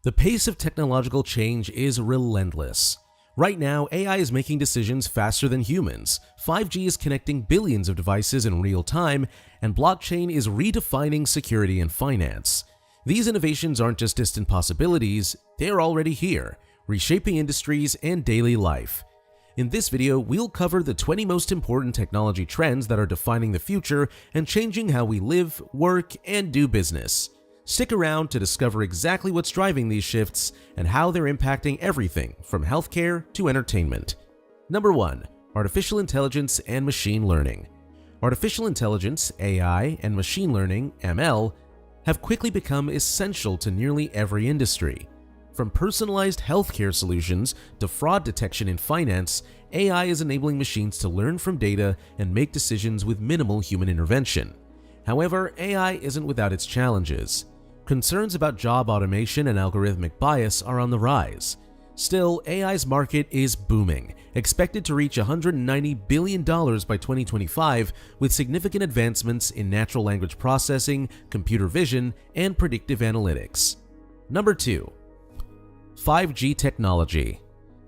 The pace of technological change is relentless. Right now, AI is making decisions faster than humans, 5G is connecting billions of devices in real time, and blockchain is redefining security and finance. These innovations aren't just distant possibilities, they're already here, reshaping industries and daily life. In this video, we'll cover the 20 most important technology trends that are defining the future and changing how we live, work, and do business. Stick around to discover exactly what's driving these shifts and how they're impacting everything from healthcare to entertainment. Number 1. Artificial intelligence and machine learning. Artificial intelligence, AI, and machine learning, ML, have quickly become essential to nearly every industry. From personalized healthcare solutions to fraud detection in finance, AI is enabling machines to learn from data and make decisions with minimal human intervention. However, AI isn't without its challenges. Concerns about job automation and algorithmic bias are on the rise. Still, AI's market is booming, expected to reach $190 billion by 2025, with significant advancements in natural language processing, computer vision, and predictive analytics. Number 2. 5G technology.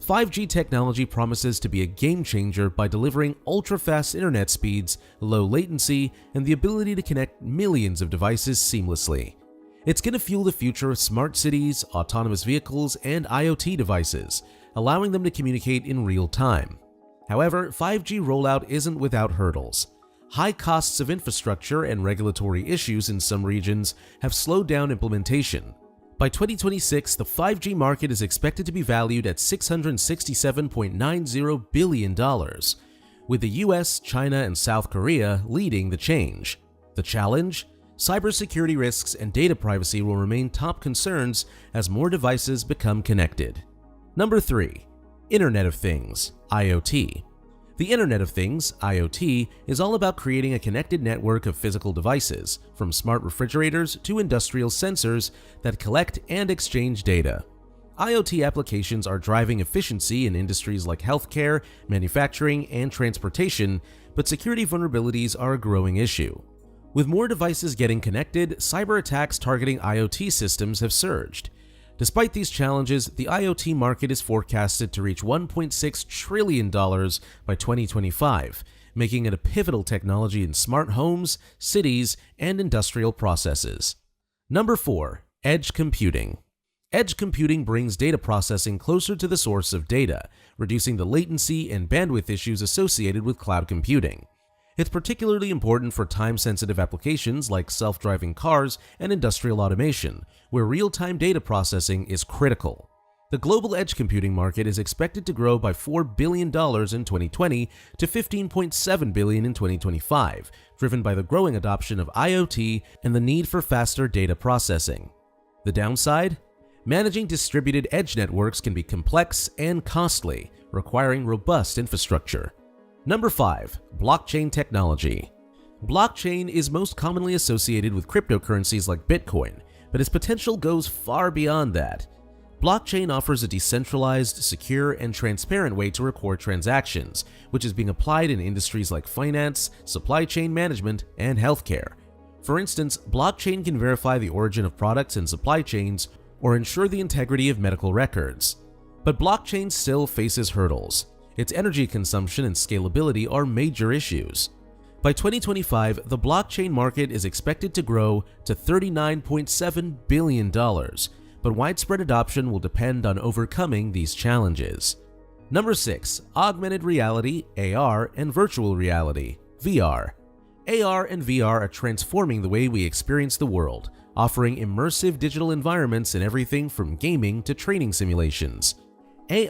5G technology promises to be a game changer by delivering ultra-fast internet speeds, low latency, and the ability to connect millions of devices seamlessly. It's going to fuel the future of smart cities, autonomous vehicles, and IoT devices, allowing them to communicate in real time. However, 5G rollout isn't without hurdles. High costs of infrastructure and regulatory issues in some regions have slowed down implementation. By 2026, the 5G market is expected to be valued at $667.90 billion, with the US, China, and South Korea leading the change. The challenge? Cybersecurity risks and data privacy will remain top concerns as more devices become connected. Number 3. Internet of Things, IoT. The Internet of Things, IoT, is all about creating a connected network of physical devices, from smart refrigerators to industrial sensors that collect and exchange data. IoT applications are driving efficiency in industries like healthcare, manufacturing, and transportation, but security vulnerabilities are a growing issue. With more devices getting connected, cyber attacks targeting IoT systems have surged. Despite these challenges, the IoT market is forecasted to reach $1.6 trillion by 2025, making it a pivotal technology in smart homes, cities, and industrial processes. Number 4. Edge computing. Edge computing brings data processing closer to the source of data, reducing the latency and bandwidth issues associated with cloud computing. It's particularly important for time-sensitive applications like self-driving cars and industrial automation, where real-time data processing is critical. The global edge computing market is expected to grow by $4 billion in 2020 to $15.7 billion in 2025, driven by the growing adoption of IoT and the need for faster data processing. The downside? Managing distributed edge networks can be complex and costly, requiring robust infrastructure. Number 5. Blockchain technology. Blockchain is most commonly associated with cryptocurrencies like Bitcoin, but its potential goes far beyond that. Blockchain offers a decentralized, secure, and transparent way to record transactions, which is being applied in industries like finance, supply chain management, and healthcare. For instance, blockchain can verify the origin of products and supply chains or ensure the integrity of medical records. But blockchain still faces hurdles. Its energy consumption and scalability are major issues. By 2025, the blockchain market is expected to grow to $39.7 billion, but widespread adoption will depend on overcoming these challenges. Number 6. Augmented reality, AR, and virtual reality, VR. AR and VR are transforming the way we experience the world, offering immersive digital environments in everything from gaming to training simulations.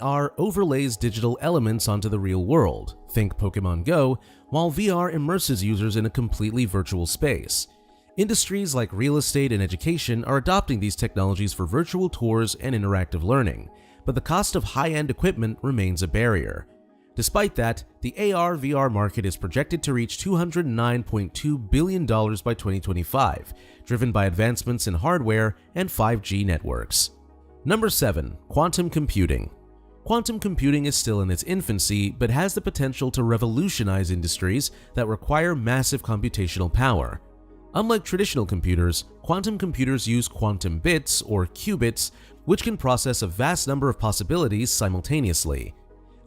AR overlays digital elements onto the real world, think Pokemon Go, while VR immerses users in a completely virtual space. Industries like real estate and education are adopting these technologies for virtual tours and interactive learning, but the cost of high-end equipment remains a barrier. Despite that, the AR/VR market is projected to reach $209.2 billion by 2025, driven by advancements in hardware and 5G networks. Number 7. Quantum computing. Quantum computing is still in its infancy, but has the potential to revolutionize industries that require massive computational power. Unlike traditional computers, quantum computers use quantum bits, or qubits, which can process a vast number of possibilities simultaneously.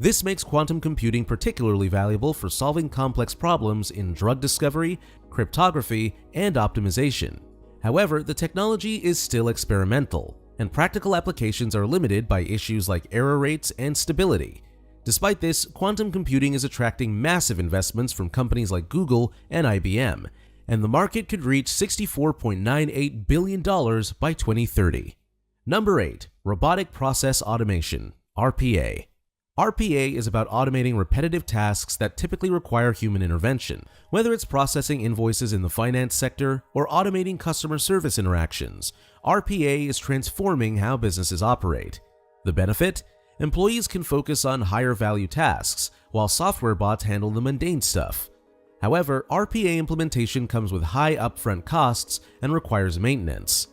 This makes quantum computing particularly valuable for solving complex problems in drug discovery, cryptography, and optimization. However, the technology is still experimental, and practical applications are limited by issues like error rates and stability. Despite this, quantum computing is attracting massive investments from companies like Google and IBM, and the market could reach $64.98 billion by 2030. Number 8. Robotic Process Automation, RPA. RPA is about automating repetitive tasks that typically require human intervention, whether it's processing invoices in the finance sector or automating customer service interactions. RPA is transforming how businesses operate. The benefit? Employees can focus on higher value tasks, while software bots handle the mundane stuff. However, RPA implementation comes with high upfront costs and requires maintenance.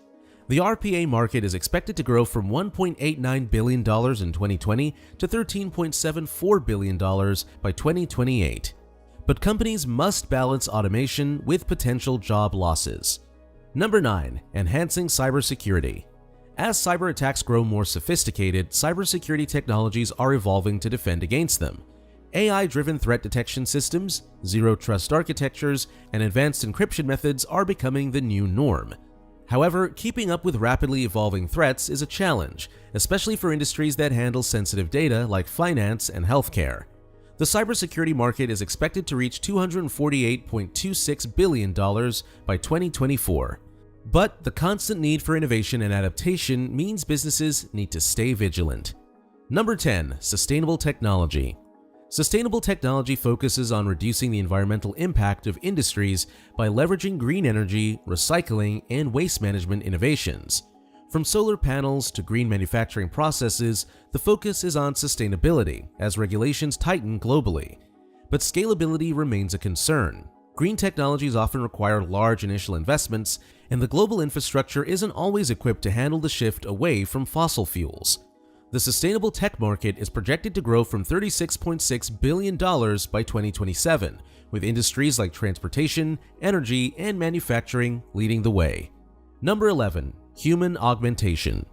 The RPA market is expected to grow from $1.89 billion in 2020 to $13.74 billion by 2028. But companies must balance automation with potential job losses. Number 9. Enhancing cybersecurity. As cyber attacks grow more sophisticated, cybersecurity technologies are evolving to defend against them. AI-driven threat detection systems, zero-trust architectures, and advanced encryption methods are becoming the new norm. However, keeping up with rapidly evolving threats is a challenge, especially for industries that handle sensitive data like finance and healthcare. The cybersecurity market is expected to reach $248.26 billion by 2024. But the constant need for innovation and adaptation means businesses need to stay vigilant. Number 10. Sustainable technology. Sustainable technology focuses on reducing the environmental impact of industries by leveraging green energy, recycling, and waste management innovations. From solar panels to green manufacturing processes, the focus is on sustainability as regulations tighten globally. But scalability remains a concern. Green technologies often require large initial investments, and the global infrastructure isn't always equipped to handle the shift away from fossil fuels. The sustainable tech market is projected to grow from $36.6 billion by 2027, with industries like transportation, energy, and manufacturing leading the way. Number 11. Human augmentation.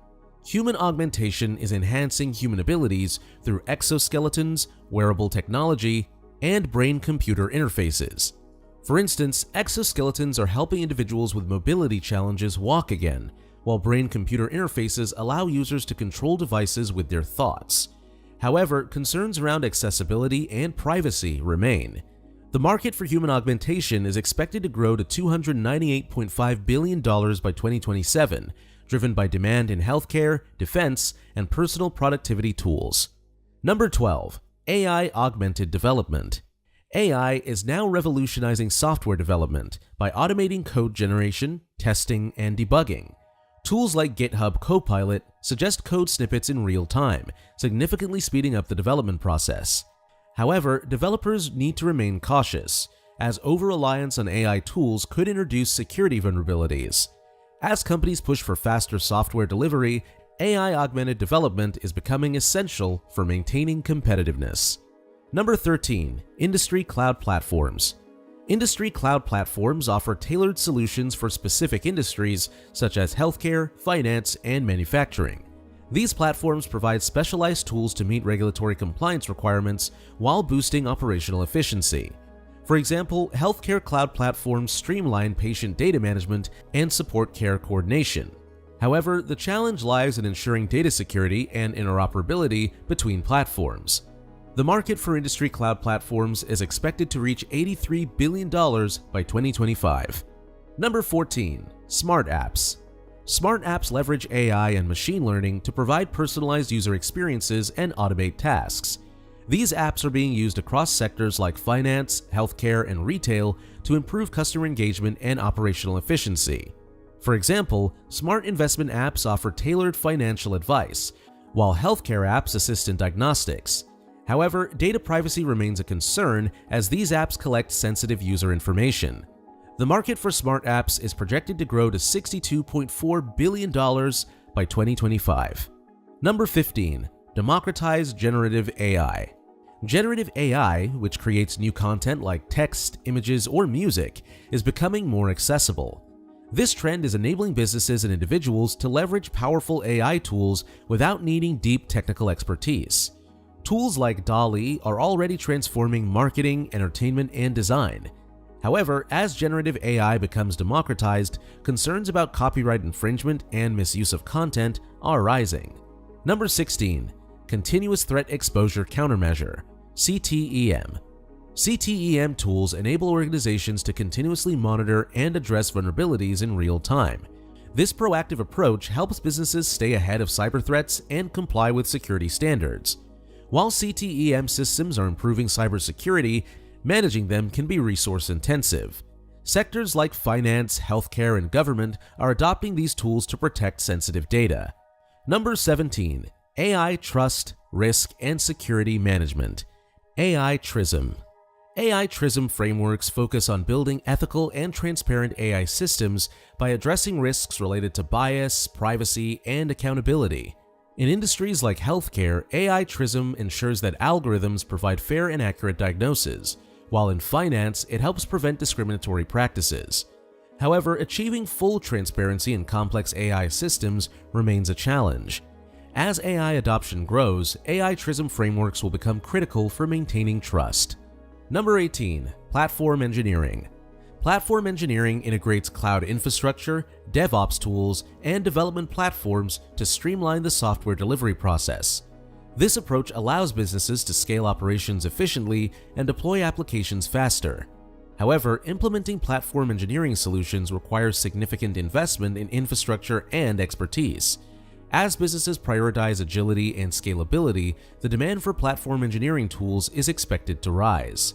Human augmentation is enhancing human abilities through exoskeletons, wearable technology, and brain-computer interfaces. For instance, exoskeletons are helping individuals with mobility challenges walk again, while brain-computer interfaces allow users to control devices with their thoughts. However, concerns around accessibility and privacy remain. The market for human augmentation is expected to grow to $298.5 billion by 2027, driven by demand in healthcare, defense, and personal productivity tools. Number 12. AI-augmented development. AI is now revolutionizing software development by automating code generation, testing, and debugging. Tools like GitHub Copilot suggest code snippets in real time, significantly speeding up the development process. However, developers need to remain cautious, as over-reliance on AI tools could introduce security vulnerabilities. As companies push for faster software delivery, AI-augmented development is becoming essential for maintaining competitiveness. Number 13. Industry cloud platforms. Industry cloud platforms offer tailored solutions for specific industries such as healthcare, finance, and manufacturing. These platforms provide specialized tools to meet regulatory compliance requirements while boosting operational efficiency. For example, healthcare cloud platforms streamline patient data management and support care coordination. However, the challenge lies in ensuring data security and interoperability between platforms. The market for industry cloud platforms is expected to reach $83 billion by 2025. Number 14. Smart apps. Smart apps leverage AI and machine learning to provide personalized user experiences and automate tasks. These apps are being used across sectors like finance, healthcare, and retail to improve customer engagement and operational efficiency. For example, smart investment apps offer tailored financial advice, while healthcare apps assist in diagnostics. However, data privacy remains a concern as these apps collect sensitive user information. The market for smart apps is projected to grow to $62.4 billion by 2025. Number 15. Democratize generative AI. Generative AI, which creates new content like text, images, or music, is becoming more accessible. This trend is enabling businesses and individuals to leverage powerful AI tools without needing deep technical expertise. Tools like DALL-E are already transforming marketing, entertainment, and design. However, as generative AI becomes democratized, concerns about copyright infringement and misuse of content are rising. Number 16. Continuous Threat Exposure Countermeasure, CTEM. CTEM tools enable organizations to continuously monitor and address vulnerabilities in real time. This proactive approach helps businesses stay ahead of cyber threats and comply with security standards. While CTEM systems are improving cybersecurity, managing them can be resource-intensive. Sectors like finance, healthcare, and government are adopting these tools to protect sensitive data. Number 17. AI Trust, Risk, and Security Management, AI TRISM. AI TRISM frameworks focus on building ethical and transparent AI systems by addressing risks related to bias, privacy, and accountability. In industries like healthcare, AI TRISM ensures that algorithms provide fair and accurate diagnoses, while in finance, it helps prevent discriminatory practices. However, achieving full transparency in complex AI systems remains a challenge. As AI adoption grows, AI TRISM frameworks will become critical for maintaining trust. Number 18. Platform Engineering. Platform engineering integrates cloud infrastructure, DevOps tools, and development platforms to streamline the software delivery process. This approach allows businesses to scale operations efficiently and deploy applications faster. However, implementing platform engineering solutions requires significant investment in infrastructure and expertise. As businesses prioritize agility and scalability, the demand for platform engineering tools is expected to rise.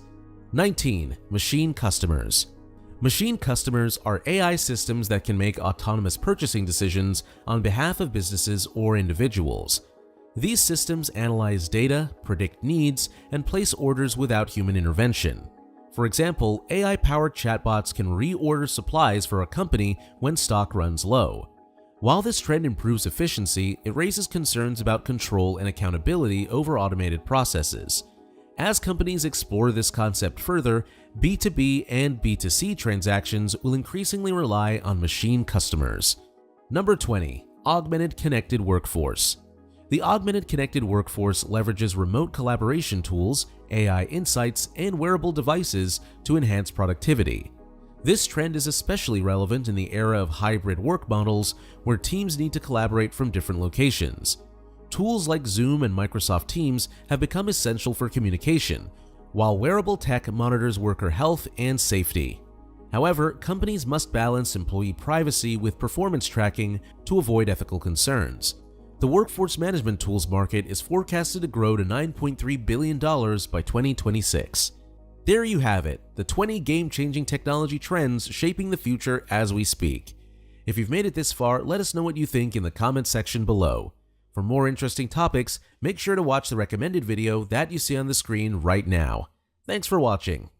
19. Machine Customers. Machine customers are AI systems that can make autonomous purchasing decisions on behalf of businesses or individuals. These systems analyze data, predict needs, and place orders without human intervention. For example, AI-powered chatbots can reorder supplies for a company when stock runs low. While this trend improves efficiency, it raises concerns about control and accountability over automated processes. As companies explore this concept further, B2B and B2C transactions will increasingly rely on machine customers. Number 20. Augmented Connected Workforce. The augmented connected workforce leverages remote collaboration tools, AI insights, and wearable devices to enhance productivity. This trend is especially relevant in the era of hybrid work models where teams need to collaborate from different locations. Tools like Zoom and Microsoft Teams have become essential for communication, while wearable tech monitors worker health and safety. However, companies must balance employee privacy with performance tracking to avoid ethical concerns. The workforce management tools market is forecasted to grow to $9.3 billion by 2026. There you have it, the 20 game-changing technology trends shaping the future as we speak. If you've made it this far, let us know what you think in the comment section below. For more interesting topics, make sure to watch the recommended video that you see on the screen right now. Thanks for watching.